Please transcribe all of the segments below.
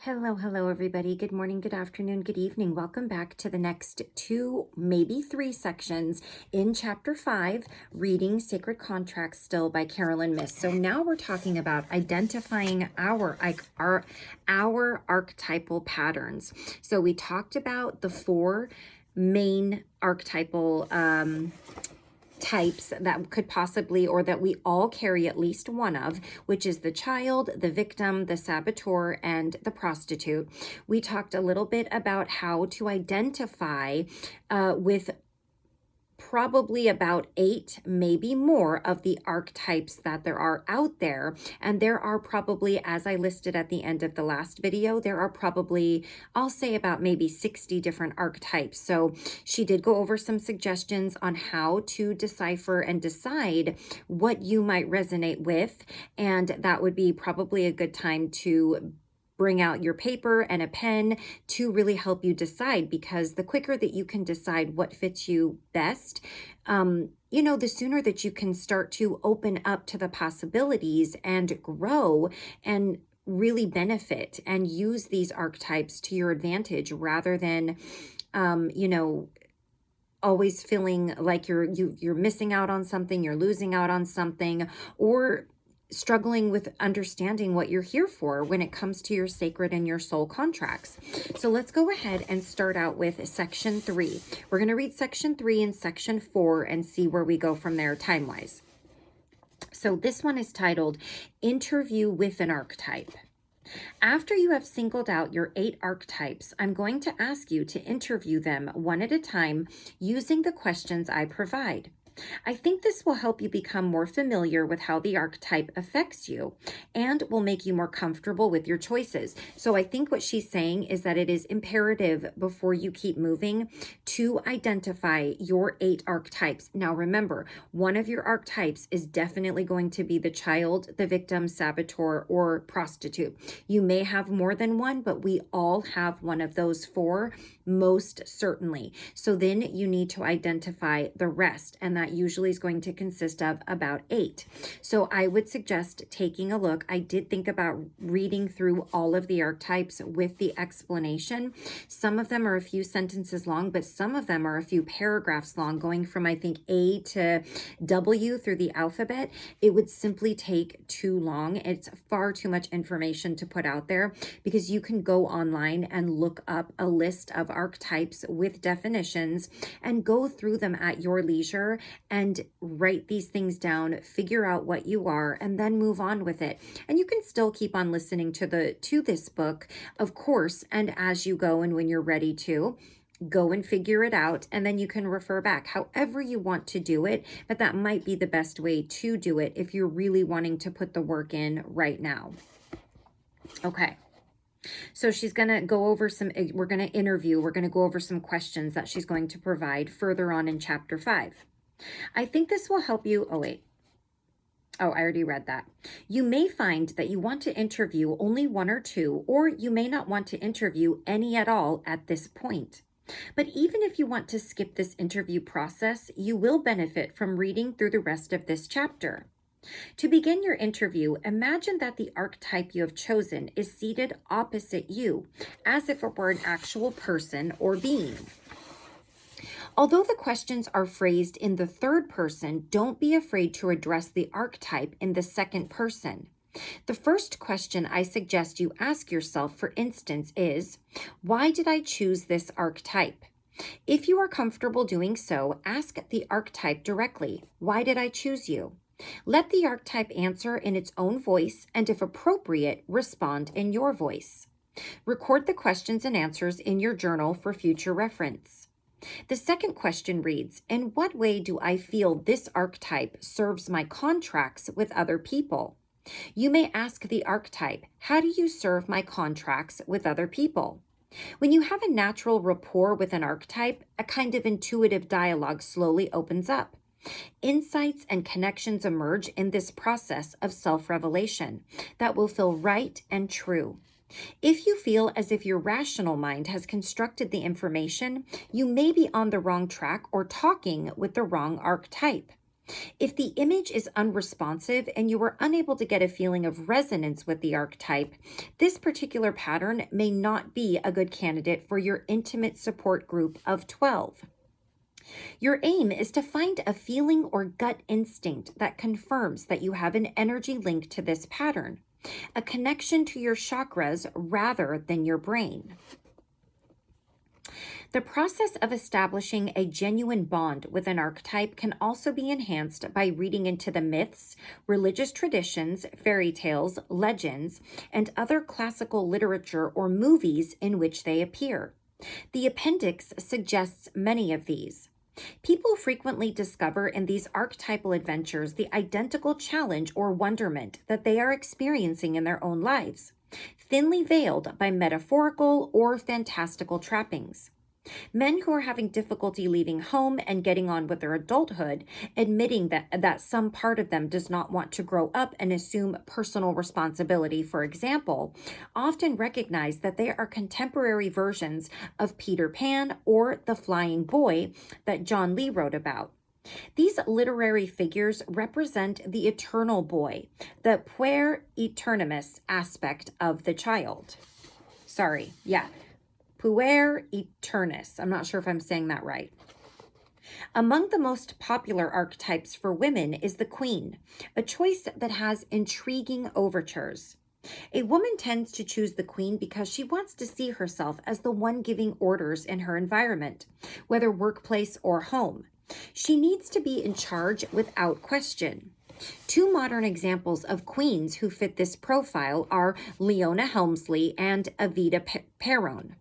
Hello, everybody. Good morning, good afternoon, good evening. Welcome back to the next 2, maybe 3 sections in Chapter 5, Reading Sacred Contracts still by Carolyn Myss. So now we're talking about identifying our archetypal patterns. So we talked about the 4 main archetypal types that could possibly, or that we all carry at least one of, which is the child, the victim, the saboteur, and the prostitute. We talked a little bit about how to identify with probably about 8, maybe more of the archetypes that there are out there. And there are probably, as I listed at the end of the last video, there are probably, I'll say about maybe 60 different archetypes. So she did go over some suggestions on how to decipher and decide what you might resonate with. And that would be probably a good time to bring out your paper and a pen to really help you decide, because the quicker that you can decide what fits you best, the sooner that you can start to open up to the possibilities and grow and really benefit and use these archetypes to your advantage, rather than, always feeling like you're missing out on something, you're losing out on something, or struggling with understanding what you're here for when it comes to your sacred and your soul contracts. So let's go ahead and start out with section 3. We're going to read section 3 and section 4 and see where we go from there time-wise. So this one is titled Interview with an Archetype. After you have singled out your 8 archetypes, I'm going to ask you to interview them one at a time using the questions I provide. I think this will help you become more familiar with how the archetype affects you and will make you more comfortable with your choices. So I think what she's saying is that it is imperative, before you keep moving, to identify your 8 archetypes. Now remember, one of your archetypes is definitely going to be the child, the victim, saboteur, or prostitute. You may have more than one, but we all have one of those 4, most certainly. So then you need to identify the rest, and that usually is going to consist of about 8. So I would suggest taking a look. I did think about reading through all of the archetypes with the explanation. Some of them are a few sentences long, but some of them are a few paragraphs long, going from, I think, A to W through the alphabet. It would simply take too long. It's far too much information to put out there, because you can go online and look up a list of archetypes with definitions and go through them at your leisure and write these things down, figure out what you are, and then move on with it. And you can still keep on listening to this book, of course, and as you go and when you're ready to, go and figure it out, and then you can refer back however you want to do it. But that might be the best way to do it if you're really wanting to put the work in right now. Okay. So she's going to go over we're going to go over some questions that she's going to provide further on in chapter 5. I think this will help you. I already read that. You may find that you want to interview only 1 or 2, or you may not want to interview any at all at this point. But even if you want to skip this interview process, you will benefit from reading through the rest of this chapter. To begin your interview, imagine that the archetype you have chosen is seated opposite you, as if it were an actual person or being. Although the questions are phrased in the 3rd person, don't be afraid to address the archetype in the 2nd person. The first question I suggest you ask yourself, for instance, is, why did I choose this archetype? If you are comfortable doing so, ask the archetype directly, why did I choose you? Let the archetype answer in its own voice, and if appropriate, respond in your voice. Record the questions and answers in your journal for future reference. The second question reads, in what way do I feel this archetype serves my contracts with other people? You may ask the archetype, how do you serve my contracts with other people? When you have a natural rapport with an archetype, a kind of intuitive dialogue slowly opens up. Insights and connections emerge in this process of self-revelation that will feel right and true. If you feel as if your rational mind has constructed the information, you may be on the wrong track or talking with the wrong archetype. If the image is unresponsive and you are unable to get a feeling of resonance with the archetype, this particular pattern may not be a good candidate for your intimate support group of 12. Your aim is to find a feeling or gut instinct that confirms that you have an energy link to this pattern, a connection to your chakras rather than your brain. The process of establishing a genuine bond with an archetype can also be enhanced by reading into the myths, religious traditions, fairy tales, legends, and other classical literature or movies in which they appear. The appendix suggests many of these. People frequently discover in these archetypal adventures the identical challenge or wonderment that they are experiencing in their own lives, thinly veiled by metaphorical or fantastical trappings. Men who are having difficulty leaving home and getting on with their adulthood, admitting that some part of them does not want to grow up and assume personal responsibility, for example, often recognize that they are contemporary versions of Peter Pan or the Flying Boy that John Lee wrote about. These literary figures represent the eternal boy, the puer aeternimus aspect of the child. Puer aeternus. I'm not sure if I'm saying that right. Among the most popular archetypes for women is the queen, a choice that has intriguing overtures. A woman tends to choose the queen because she wants to see herself as the one giving orders in her environment, whether workplace or home. She needs to be in charge without question. Two modern examples of queens who fit this profile are Leona Helmsley and Evita Peron.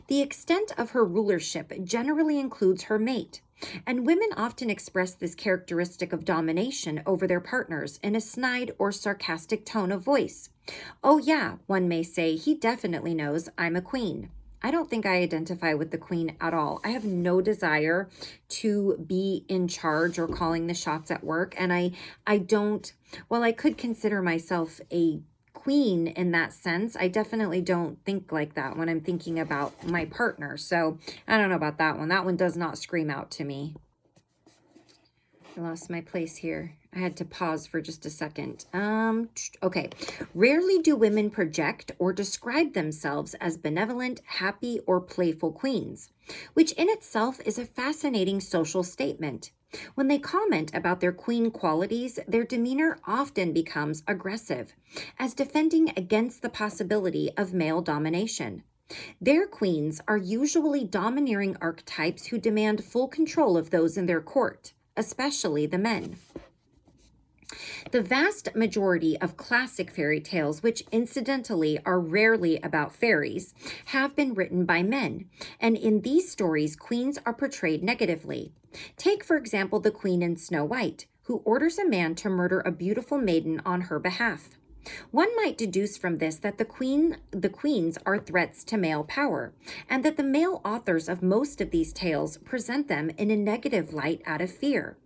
The extent of her rulership generally includes her mate, and women often express this characteristic of domination over their partners in a snide or sarcastic tone of voice. Oh yeah, one may say, he definitely knows I'm a queen. I don't think I identify with the queen at all. I have no desire to be in charge or calling the shots at work, and I don't, well, I could consider myself a queen in that sense. I definitely don't think like that when I'm thinking about my partner. So I don't know about that one. That one does not scream out to me. I lost my place here. I had to pause for just a second. Okay. Rarely do women project or describe themselves as benevolent, happy, or playful queens, which in itself is a fascinating social statement. When they comment about their queen qualities, their demeanor often becomes aggressive, as defending against the possibility of male domination. Their queens are usually domineering archetypes who demand full control of those in their court, especially the men. The vast majority of classic fairy tales, which incidentally are rarely about fairies, have been written by men, and in these stories, queens are portrayed negatively. Take, for example, the queen in Snow White, who orders a man to murder a beautiful maiden on her behalf. One might deduce from this that the queens are threats to male power, and that the male authors of most of these tales present them in a negative light out of fear.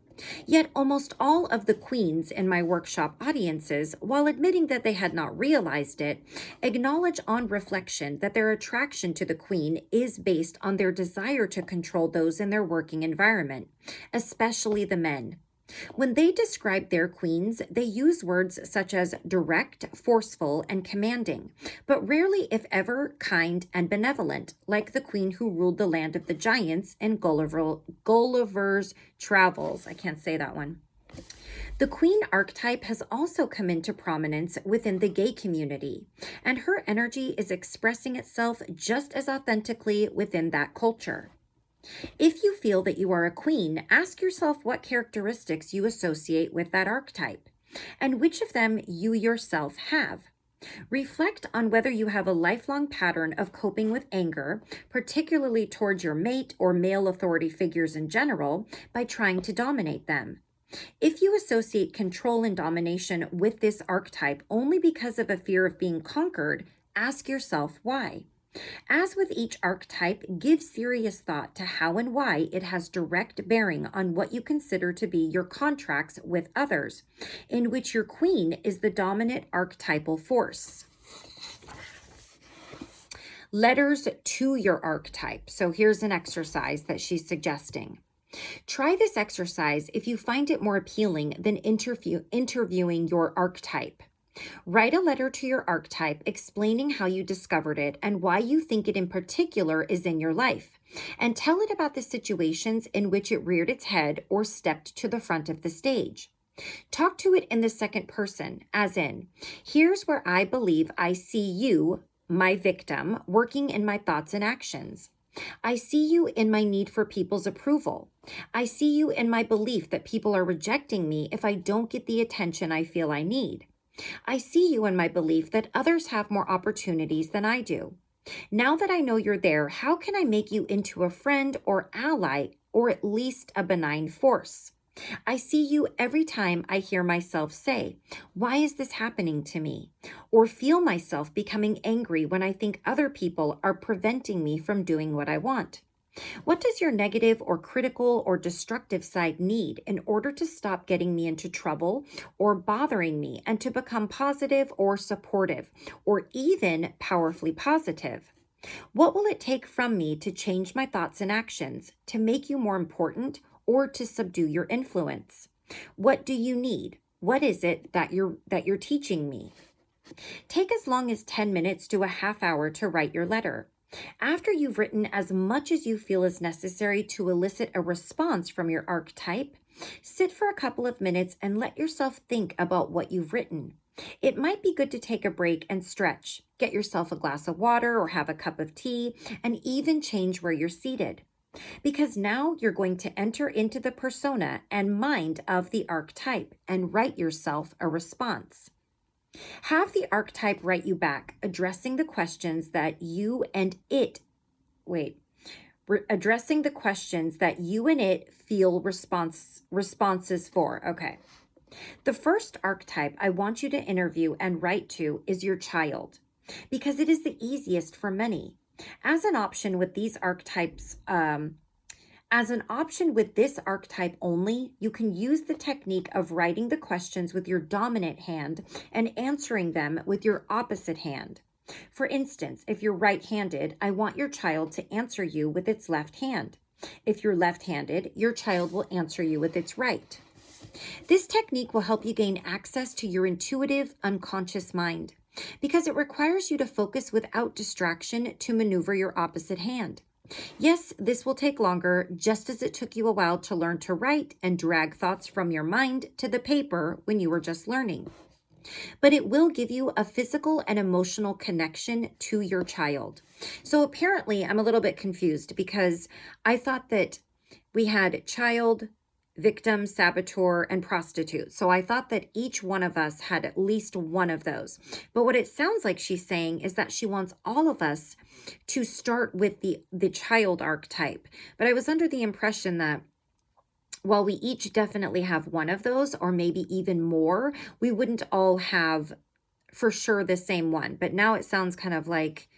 Yet almost all of the queens in my workshop audiences, while admitting that they had not realized it, acknowledge on reflection that their attraction to the queen is based on their desire to control those in their working environment, especially the men. When they describe their queens, they use words such as direct, forceful, and commanding, but rarely, if ever, kind and benevolent, like the queen who ruled the land of the giants in Gulliver's Travels. I can't say that one. The queen archetype has also come into prominence within the gay community, and her energy is expressing itself just as authentically within that culture. If you feel that you are a queen, ask yourself what characteristics you associate with that archetype, and which of them you yourself have. Reflect on whether you have a lifelong pattern of coping with anger, particularly towards your mate or male authority figures in general, by trying to dominate them. If you associate control and domination with this archetype only because of a fear of being conquered, ask yourself why. As with each archetype, give serious thought to how and why it has direct bearing on what you consider to be your contracts with others, in which your queen is the dominant archetypal force. Letters to your archetype. So here's an exercise that she's suggesting. Try this exercise if you find it more appealing than interviewing your archetype. Write a letter to your archetype explaining how you discovered it and why you think it in particular is in your life. And tell it about the situations in which it reared its head or stepped to the front of the stage. Talk to it in the second person, as in, here's where I believe I see you, my victim, working in my thoughts and actions. I see you in my need for people's approval. I see you in my belief that people are rejecting me if I don't get the attention I feel I need. I see you in my belief that others have more opportunities than I do. Now that I know you're there, how can I make you into a friend or ally, or at least a benign force? I see you every time I hear myself say, why is this happening to me? Or feel myself becoming angry when I think other people are preventing me from doing what I want. What does your negative or critical or destructive side need in order to stop getting me into trouble or bothering me and to become positive or supportive or even powerfully positive? What will it take from me to change my thoughts and actions, to make you more important, or to subdue your influence? What do you need? What is it that you're teaching me? Take as long as 10 minutes to a half hour to write your letter. After you've written as much as you feel is necessary to elicit a response from your archetype, sit for a couple of minutes and let yourself think about what you've written. It might be good to take a break and stretch, get yourself a glass of water or have a cup of tea, and even change where you're seated. Because now you're going to enter into the persona and mind of the archetype and write yourself a response. Have the archetype write you back, addressing the questions that you and it feel responses for. Okay. The first archetype I want you to interview and write to is your child, because it is the easiest for many. As an option with these archetypes, with this archetype only, you can use the technique of writing the questions with your dominant hand and answering them with your opposite hand. For instance, if you're right-handed, I want your child to answer you with its left hand. If you're left-handed, your child will answer you with its right. This technique will help you gain access to your intuitive, unconscious mind, because it requires you to focus without distraction to maneuver your opposite hand. Yes, this will take longer, just as it took you a while to learn to write and drag thoughts from your mind to the paper when you were just learning. But it will give you a physical and emotional connection to your child. So apparently, I'm a little bit confused because I thought that we had child, victim, saboteur, and prostitute. So I thought that each one of us had at least one of those. But what it sounds like she's saying is that she wants all of us to start with the child archetype. But I was under the impression that while we each definitely have one of those, or maybe even more, we wouldn't all have for sure the same one. But now it sounds kind of like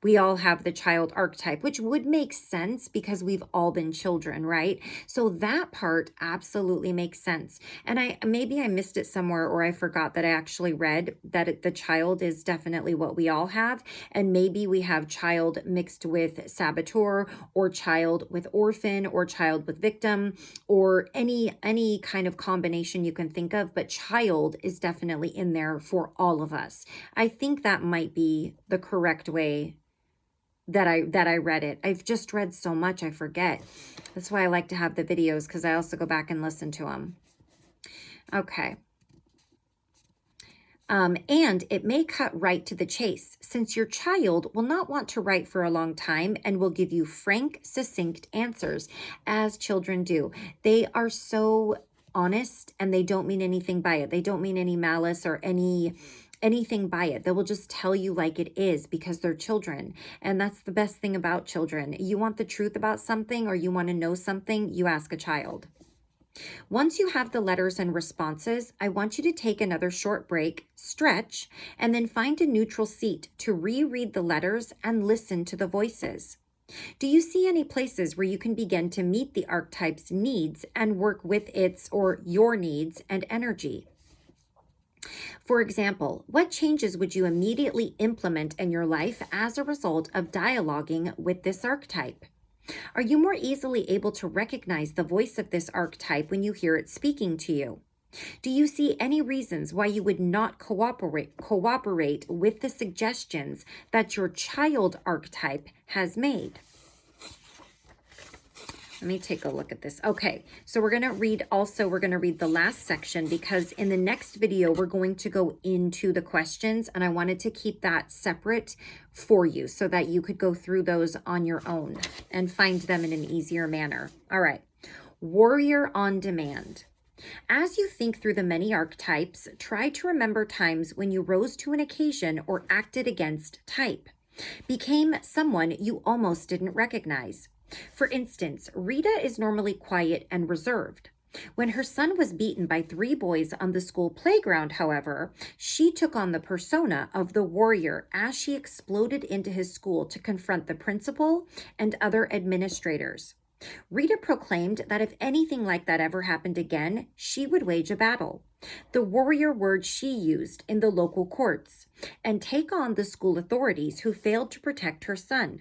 we all have the child archetype, which would make sense because we've all been children, right? So that part absolutely makes sense. And maybe I missed it somewhere, or I forgot that I actually read that the child is definitely what we all have. And maybe we have child mixed with saboteur, or child with orphan, or child with victim, or any kind of combination you can think of. But child is definitely in there for all of us. I think that might be the correct way that I read it. I've just read so much, I forget. That's why I like to have the videos, because I also go back and listen to them. Okay. And it may cut right to the chase, since your child will not want to write for a long time and will give you frank, succinct answers, as children do. They are so honest, and they don't mean anything by it. They don't mean any malice or anything by it. They will just tell you like it is, because they're children. And that's the best thing about children. You want the truth about something, or you want to know something, you ask a child. Once you have the letters and responses, I want you to take another short break, stretch, and then find a neutral seat to reread the letters and listen to the voices. Do you see any places where you can begin to meet the archetype's needs and work with its or your needs and energy? For example, what changes would you immediately implement in your life as a result of dialoguing with this archetype? Are you more easily able to recognize the voice of this archetype when you hear it speaking to you? Do you see any reasons why you would not cooperate with the suggestions that your child archetype has made? Let me take a look at this. Okay, so we're going to read the last section, because in the next video, we're going to go into the questions, and I wanted to keep that separate for you so that you could go through those on your own and find them in an easier manner. All right, warrior on demand. As you think through the many archetypes, try to remember times when you rose to an occasion or acted against type, became someone you almost didn't recognize. For instance, Rita is normally quiet and reserved. When her son was beaten by 3 boys on the school playground, however, she took on the persona of the warrior as she exploded into his school to confront the principal and other administrators. Rita proclaimed that if anything like that ever happened again, she would wage a battle, the warrior word she used in the local courts, and take on the school authorities who failed to protect her son.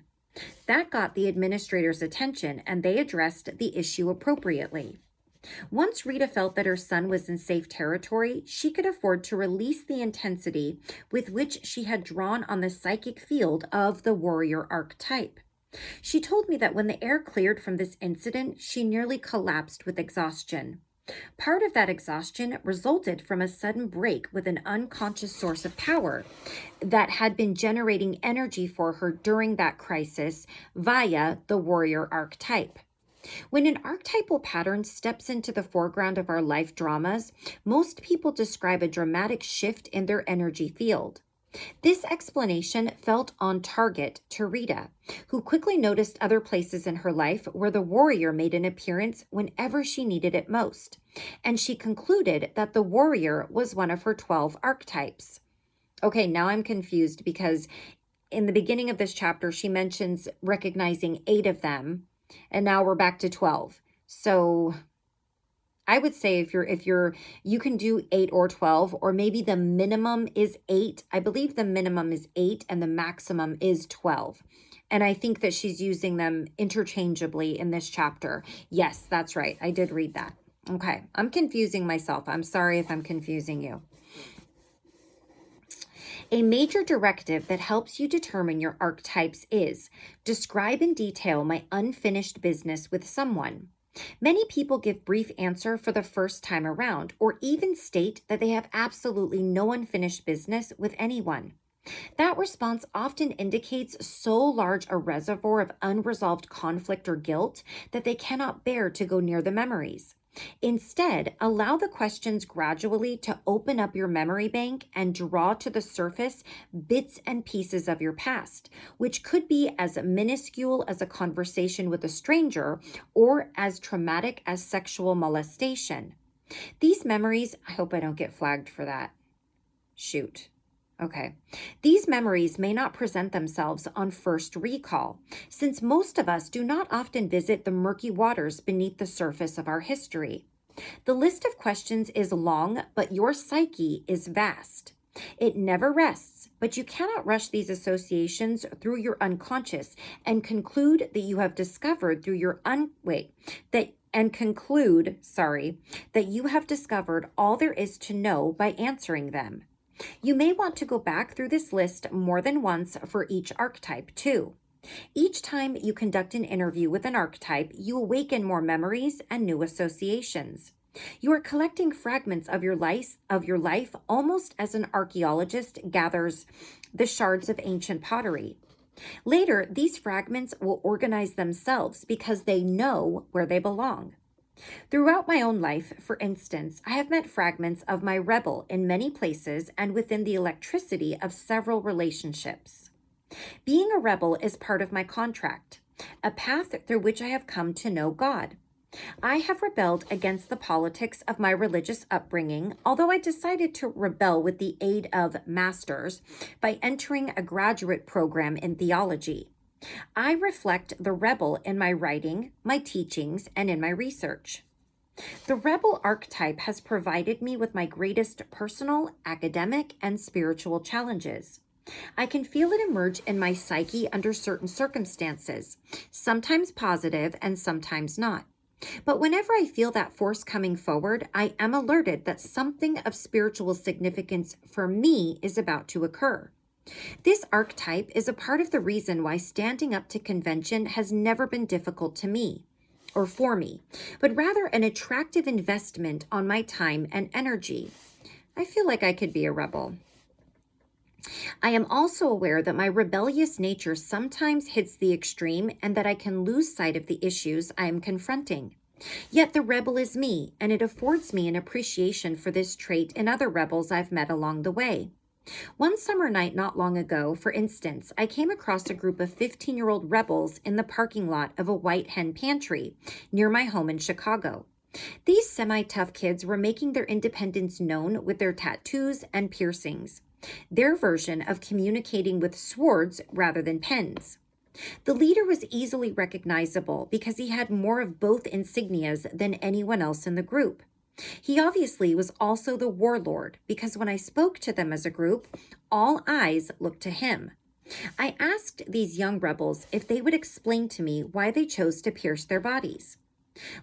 That got the administrators' attention, and they addressed the issue appropriately. Once Rita felt that her son was in safe territory, she could afford to release the intensity with which she had drawn on the psychic field of the warrior archetype. She told me that when the air cleared from this incident, she nearly collapsed with exhaustion. Part of that exhaustion resulted from a sudden break with an unconscious source of power that had been generating energy for her during that crisis via the warrior archetype. When an archetypal pattern steps into the foreground of our life dramas, most people describe a dramatic shift in their energy field. This explanation felt on target to Rita, who quickly noticed other places in her life where the warrior made an appearance whenever she needed it most, and she concluded that the warrior was one of her 12 archetypes. Okay, now I'm confused, because in the beginning of this chapter, she mentions recognizing 8 of them, and now we're back to 12. So I would say you can do 8 or 12, or maybe the minimum is 8. I believe the minimum is 8 and the maximum is 12. And I think that she's using them interchangeably in this chapter. Yes, that's right. I did read that. Okay, I'm confusing myself. I'm sorry if I'm confusing you. A major directive that helps you determine your archetypes is describe in detail my unfinished business with someone. Many people give brief answer for the first time around, or even state that they have absolutely no unfinished business with anyone. That response often indicates so large a reservoir of unresolved conflict or guilt that they cannot bear to go near the memories. Instead, allow the questions gradually to open up your memory bank and draw to the surface bits and pieces of your past, which could be as minuscule as a conversation with a stranger or as traumatic as sexual molestation. These memories, I hope I don't get flagged for that. Shoot. Okay. These memories may not present themselves on first recall, since most of us do not often visit the murky waters beneath the surface of our history. The list of questions is long, but your psyche is vast. It never rests, but you cannot rush these associations through your unconscious and conclude that you have discovered that you have discovered all there is to know by answering them. You may want to go back through this list more than once for each archetype, too. Each time you conduct an interview with an archetype, you awaken more memories and new associations. You are collecting fragments of your life almost as an archaeologist gathers the shards of ancient pottery. Later, these fragments will organize themselves because they know where they belong. Throughout my own life, for instance, I have met fragments of my rebel in many places and within the electricity of several relationships. Being a rebel is part of my contract, a path through which I have come to know God. I have rebelled against the politics of my religious upbringing, although I decided to rebel with the aid of masters by entering a graduate program in theology. I reflect the rebel in my writing, my teachings, and in my research. The rebel archetype has provided me with my greatest personal, academic, and spiritual challenges. I can feel it emerge in my psyche under certain circumstances, sometimes positive and sometimes not. But whenever I feel that force coming forward, I am alerted that something of spiritual significance for me is about to occur. This archetype is a part of the reason why standing up to convention has never been difficult to me, or for me, but rather an attractive investment on my time and energy. I feel like I could be a rebel. I am also aware that my rebellious nature sometimes hits the extreme and that I can lose sight of the issues I am confronting. Yet the rebel is me, and it affords me an appreciation for this trait in other rebels I've met along the way. One summer night not long ago, for instance, I came across a group of 15-year-old rebels in the parking lot of a White Hen Pantry near my home in Chicago. These semi-tough kids were making their independence known with their tattoos and piercings, their version of communicating with swords rather than pens. The leader was easily recognizable because he had more of both insignias than anyone else in the group. He obviously was also the warlord because when I spoke to them as a group, all eyes looked to him. I asked these young rebels if they would explain to me why they chose to pierce their bodies.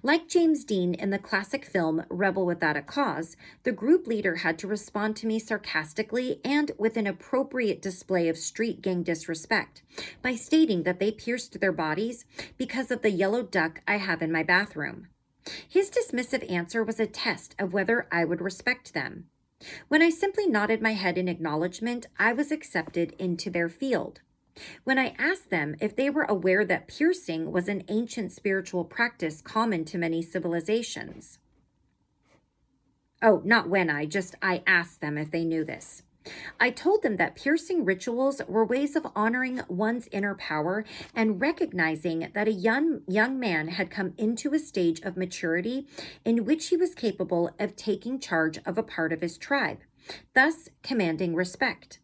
Like James Dean in the classic film Rebel Without a Cause, the group leader had to respond to me sarcastically and with an appropriate display of street gang disrespect by stating that they pierced their bodies because of the yellow duck I have in my bathroom. His dismissive answer was a test of whether I would respect them. When I simply nodded my head in acknowledgement, I was accepted into their field. When I asked them if they were aware that piercing was an ancient spiritual practice common to many civilizations. I asked them if they knew this. I told them that piercing rituals were ways of honoring one's inner power and recognizing that a young man had come into a stage of maturity in which he was capable of taking charge of a part of his tribe, thus commanding respect.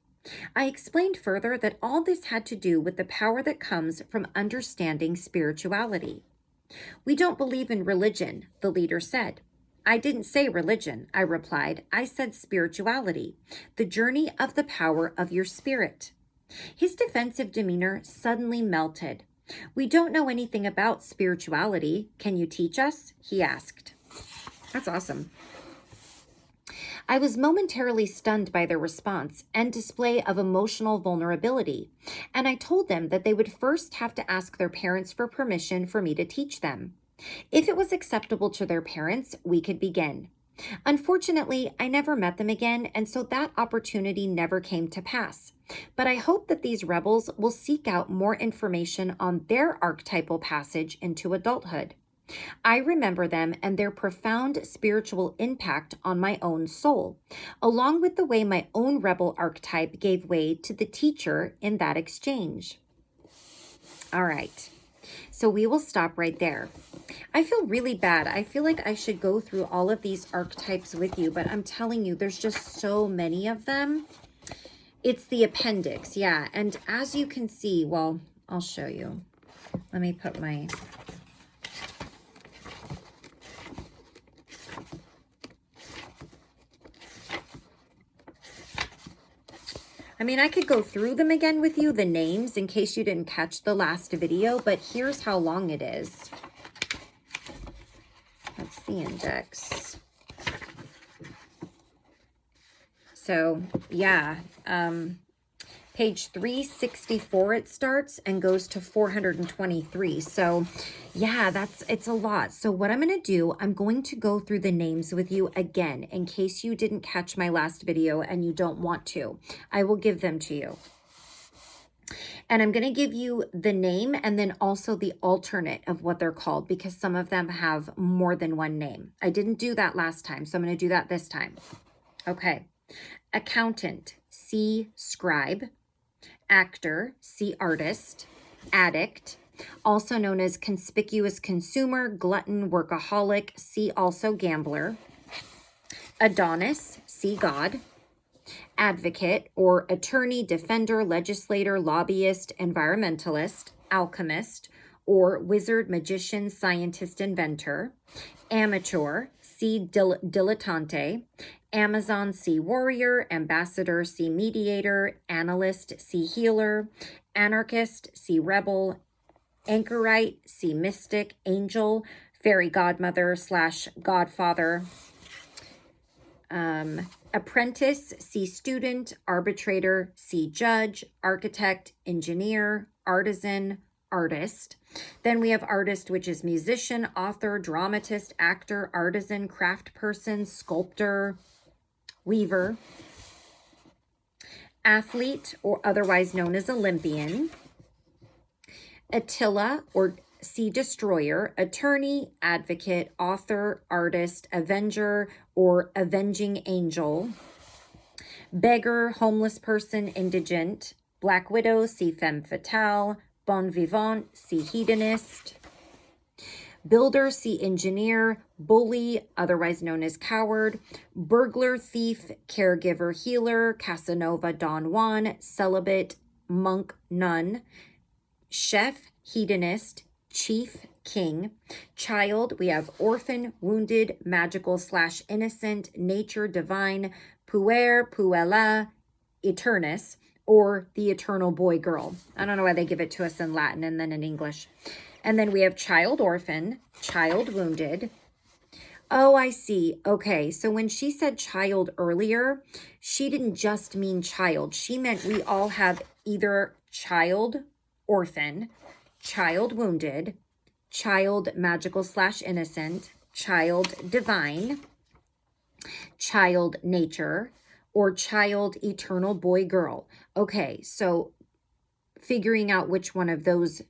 I explained further that all this had to do with the power that comes from understanding spirituality. We don't believe in religion, the leader said. I didn't say religion, I replied. I said spirituality, the journey of the power of your spirit. His defensive demeanor suddenly melted. We don't know anything about spirituality. Can you teach us? He asked. That's awesome. I was momentarily stunned by their response and display of emotional vulnerability, and I told them that they would first have to ask their parents for permission for me to teach them. If it was acceptable to their parents, we could begin. Unfortunately, I never met them again, and so that opportunity never came to pass. But I hope that these rebels will seek out more information on their archetypal passage into adulthood. I remember them and their profound spiritual impact on my own soul, along with the way my own rebel archetype gave way to the teacher in that exchange. All right, so we will stop right there. I feel really bad. I feel like I should go through all of these archetypes with you, but I'm telling you, there's just so many of them. It's the appendix, yeah. And as you can see, well, I'll show you. Let me put my... I mean, I could go through them again with you, the names, in case you didn't catch the last video, but here's how long it is. That's the index. So, yeah, page 364 it starts and goes to 423. So, yeah, it's a lot. So what I'm going to do, I'm going to go through the names with you again in case you didn't catch my last video and you don't want to. I will give them to you. And I'm going to give you the name and then also the alternate of what they're called because some of them have more than one name. I didn't do that last time, so I'm going to do that this time. Okay. Accountant, C, scribe. Actor, C, artist. Addict, also known as conspicuous consumer, glutton, workaholic, C, also gambler. Adonis, C, God. Advocate or attorney, defender, legislator, lobbyist, environmentalist, alchemist, or wizard, magician, scientist, inventor. Amateur, C, dilettante. Amazon, see warrior. Ambassador, see mediator. Analyst, see healer. Anarchist, see rebel. Anchorite, see mystic. Angel, fairy godmother / godfather. Apprentice, see student. Arbitrator, see judge. Architect, engineer. Artisan, artist. Then we have artist, which is musician, author, dramatist, actor, artisan, craft person, sculptor, weaver. Athlete, or otherwise known as Olympian. Attila, or see destroyer. Attorney, advocate, author, artist, avenger, or avenging angel. Beggar, homeless person, indigent. Black widow, see femme fatale. Bon vivant, see hedonist. Builder, see engineer. Bully, otherwise known as coward. Burglar, thief, caregiver, healer. Casanova, Don Juan. Celibate, monk, nun. Chef, hedonist. Chief, king. Child, we have orphan, wounded, magical / innocent, nature, divine, puer, puella, eternus, or the eternal boy girl. I don't know why they give it to us in Latin and then in English. And then we have child orphan, child wounded. Oh, I see. Okay, so when she said child earlier, she didn't just mean child. She meant we all have either child orphan, child wounded, child magical / innocent, child divine, child nature, or child eternal boy girl. Okay, so figuring out which one of those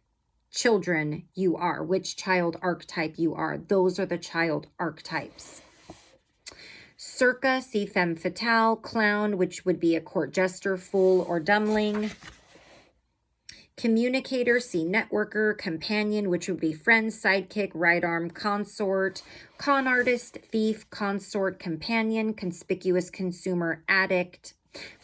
children you are, which child archetype you are, those are the child archetypes. Circa, see femme fatale. Clown, which would be a court jester, fool, or dumbling. Communicator, see networker. Companion, which would be friend, sidekick, right arm, consort. Con artist, thief, consort, companion. Conspicuous consumer, addict.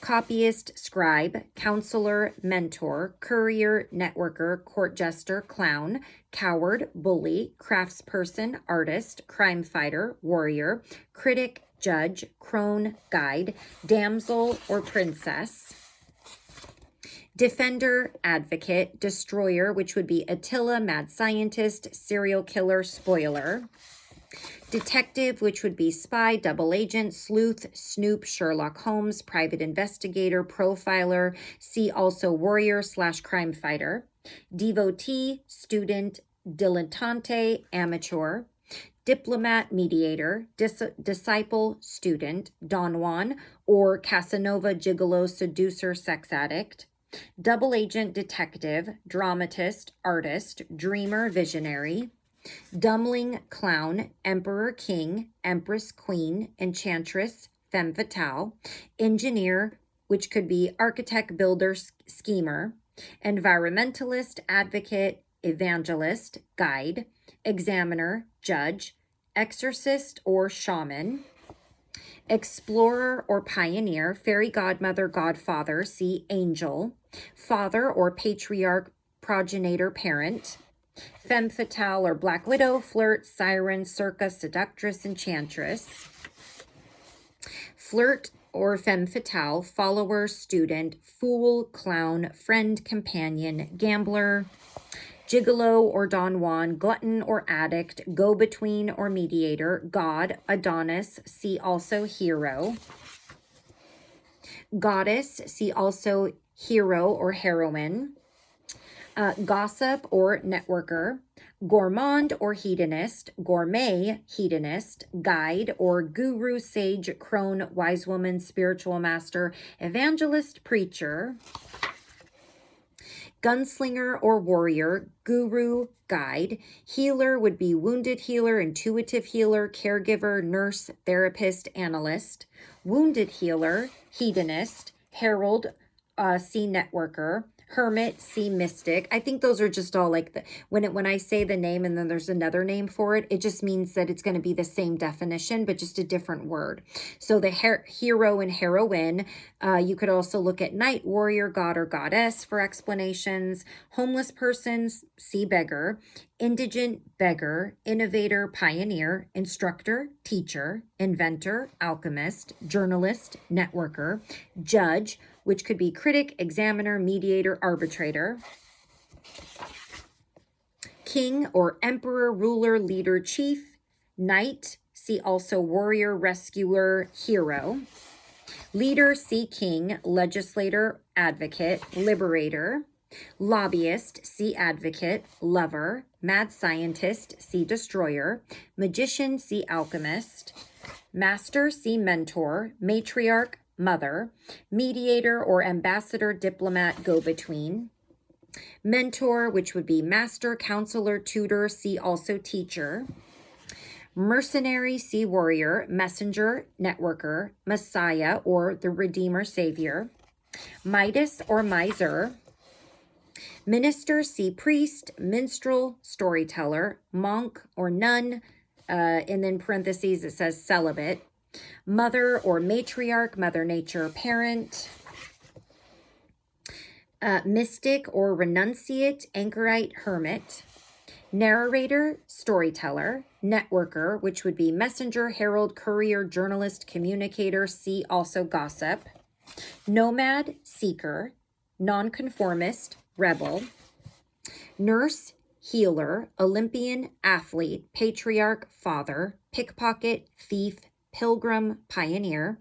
Copyist, scribe. Counselor, mentor. Courier, networker, court jester, clown. Coward, bully. Craftsperson, artist. Crime fighter, warrior. Critic, judge. Crone, guide. Damsel or princess. Defender, advocate. Destroyer, which would be Attila, mad scientist, serial killer, spoiler. Detective, which would be spy, double agent, sleuth, snoop, Sherlock Holmes, private investigator, profiler. See also warrior / crime fighter. Devotee, student, dilettante, amateur. Diplomat, mediator. Disciple, student. Don Juan or Casanova, gigolo, seducer, sex addict. Double agent, detective. Dramatist, artist. Dreamer, visionary. Dumbling, clown. Emperor, king. Empress, queen. Enchantress, femme fatale. Engineer, which could be architect, builder, schemer. Environmentalist, advocate, evangelist, guide. Examiner, judge. Exorcist or shaman. Explorer or pioneer. Fairy godmother, godfather, see angel. Father or patriarch, progenitor, parent. Femme fatale or black widow, flirt, siren, circa, seductress, enchantress. Flirt or femme fatale, follower, student, fool, clown, friend, companion, gambler. Gigolo or Don Juan, glutton or addict, go-between or mediator, god, Adonis, see also hero. Goddess, see also hero or heroine. Gossip or networker. Gourmand or hedonist. Gourmet, hedonist. Guide or guru, sage, crone, wise woman, spiritual master, evangelist, preacher. Gunslinger or warrior, guru, guide. Healer would be wounded healer, intuitive healer, caregiver, nurse, therapist, analyst. Wounded healer, hedonist, herald, see networker. Hermit, see mystic. I think those are just all like when I say the name and then there's another name for it, it just means that it's going to be the same definition, but just a different word. So the hero and heroine, you could also look at knight, warrior, god or goddess for explanations. Homeless persons, see beggar. Indigent, beggar. Innovator, pioneer. Instructor, teacher. Inventor, alchemist. Journalist, networker. Judge, which could be critic, examiner, mediator, arbitrator. King or emperor, ruler, leader, chief. Knight, see also warrior, rescuer, hero. Leader, see king, legislator, advocate, liberator. Lobbyist, see advocate, lover. Mad scientist, see destroyer. Magician, see alchemist. Master, see mentor. Matriarch, mother. Mediator or ambassador, diplomat, go-between. Mentor, which would be master, counselor, tutor, see also teacher. Mercenary, see warrior. Messenger, networker. Messiah or the redeemer, savior. Midas or miser. Minister, see priest. Minstrel, storyteller. Monk or nun, and then parentheses it says celibate. Mother or matriarch, mother nature, parent. Mystic or renunciate, anchorite, hermit. Narrator, storyteller. Networker, which would be messenger, herald, courier, journalist, communicator, see also gossip. Nomad, seeker. Nonconformist, rebel. Nurse, healer. Olympian, athlete. Patriarch, father. Pickpocket, thief. Pilgrim, pioneer.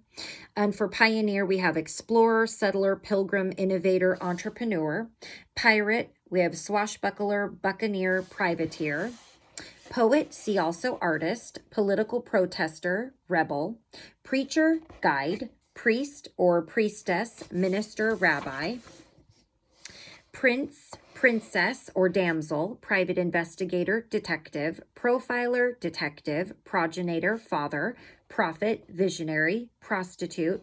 And for pioneer, we have explorer, settler, pilgrim, innovator, entrepreneur. Pirate, we have swashbuckler, buccaneer, privateer. Poet, see also artist. Political protester, rebel. Preacher, guide. Priest or priestess, minister, rabbi. Prince, princess or damsel, private investigator, detective. Profiler, detective. Progenitor, father. Prophet, visionary, prostitute.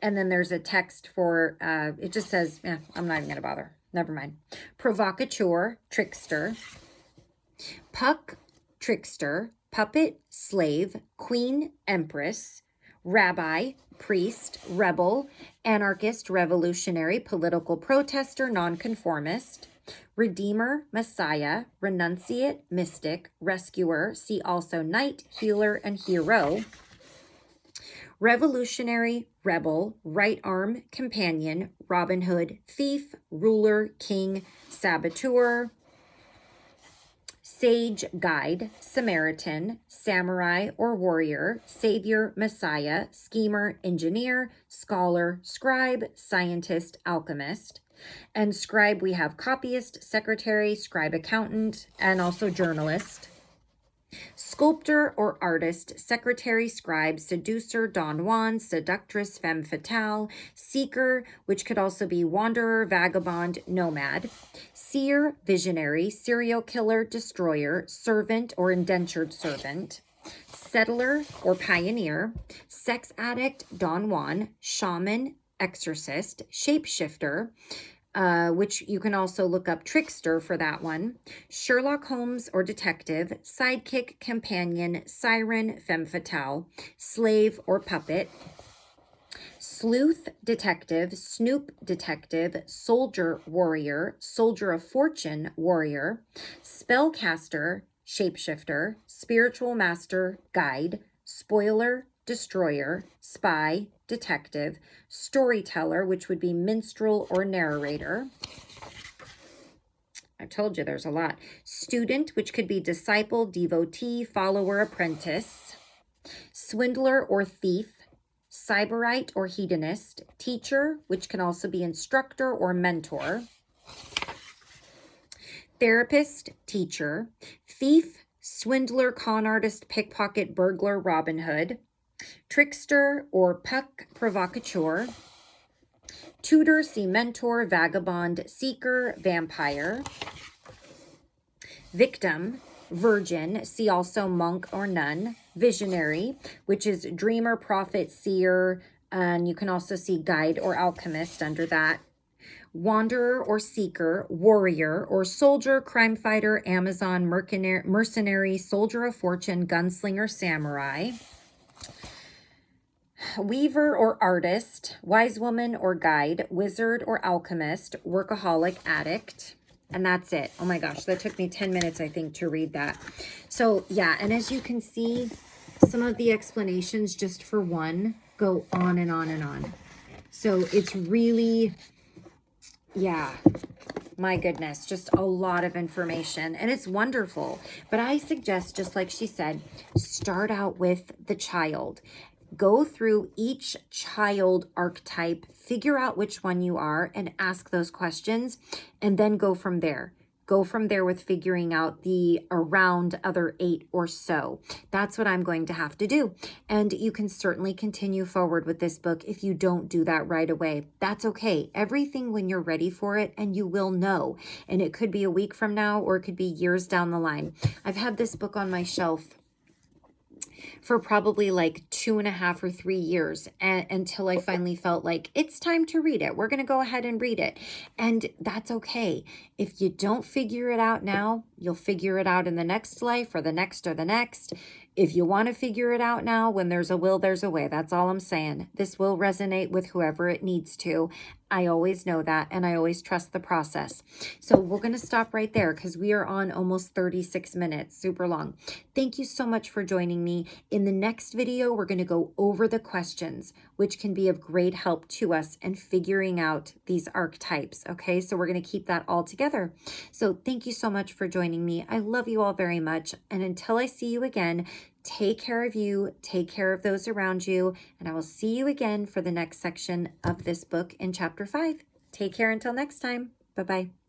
And then there's a text for, it just says, I'm not even going to bother. Never mind. Provocateur, trickster. Puck, trickster. Puppet, slave. Queen, empress. Rabbi, priest. Rebel, anarchist, revolutionary, political protester, nonconformist. Redeemer, Messiah. Renunciate, mystic. Rescuer, see also knight, healer, and hero. Revolutionary, rebel, right arm, companion, Robin Hood, thief, ruler, king, saboteur. Sage, guide, Samaritan, samurai or warrior, savior, messiah, schemer, engineer, scholar, scribe, scientist, alchemist. And scribe, we have copyist, secretary, scribe accountant, and also journalist. Sculptor or artist, secretary, scribe, seducer, Don Juan, seductress, femme fatale, seeker, which could also be wanderer, vagabond, nomad. Seer, visionary, serial killer, destroyer, servant or indentured servant. Settler or pioneer, sex addict, Don Juan, shaman, exorcist, shapeshifter, which you can also look up trickster for that one. Sherlock Holmes or detective, sidekick, companion, siren, femme fatale, slave or puppet. Sleuth, detective, snoop, detective, soldier, warrior, soldier of fortune, warrior, spellcaster, shapeshifter, spiritual master, guide, spoiler, destroyer, spy, detective, storyteller, which would be minstrel or narrator. I told you there's a lot. Student, which could be disciple, devotee, follower, apprentice. Swindler or thief. Sybarite or hedonist. Teacher, which can also be instructor or mentor. Therapist, teacher. Thief, swindler, con artist, pickpocket, burglar, Robin Hood. Trickster or puck, provocateur. Tutor, see mentor, vagabond, seeker, vampire. Victim, virgin, see also monk or nun. Visionary, which is dreamer, prophet, seer, and you can also see guide or alchemist under that. wanderer or seeker, warrior or soldier, crime fighter, Amazon, mercenary, soldier of fortune, gunslinger, samurai, weaver or artist, wise woman or guide, wizard or alchemist, workaholic, addict. And that's it. Oh my gosh, that took me 10 minutes, I think, to read that. So yeah, and as you can see, some of the explanations just for one go on and on and on. So it's really, yeah, my goodness, just a lot of information, and it's wonderful. But I suggest, just like she said, start out with the child. Go through each child archetype, figure out which one you are, and ask those questions, and then go from there. Go from there with figuring out the around other 8 or so. That's what I'm going to have to do. And you can certainly continue forward with this book if you don't do that right away. That's okay. Everything when you're ready for it, and you will know. And it could be a week from now, or it could be years down the line. I've had this book on my shelf for probably like 2.5 or 3 years, until I finally felt like it's time to read it. We're going to go ahead and read it. And that's okay. If you don't figure it out now, you'll figure it out in the next life, or the next, or the next. If you want to figure it out now, when there's a will, there's a way. That's all I'm saying. This will resonate with whoever it needs to. I always know that, and I always trust the process. So we're going to stop right there because we are on almost 36 minutes, super long. Thank you so much for joining me. In the next video, we're going to go over the questions, which can be of great help to us in figuring out these archetypes. Okay, so we're going to keep that all together. So thank you so much for joining me. I love you all very much. And until I see you again, take care of you, take care of those around you, and I will see you again for the next section of this book in chapter 5. Take care until next time. Bye-bye.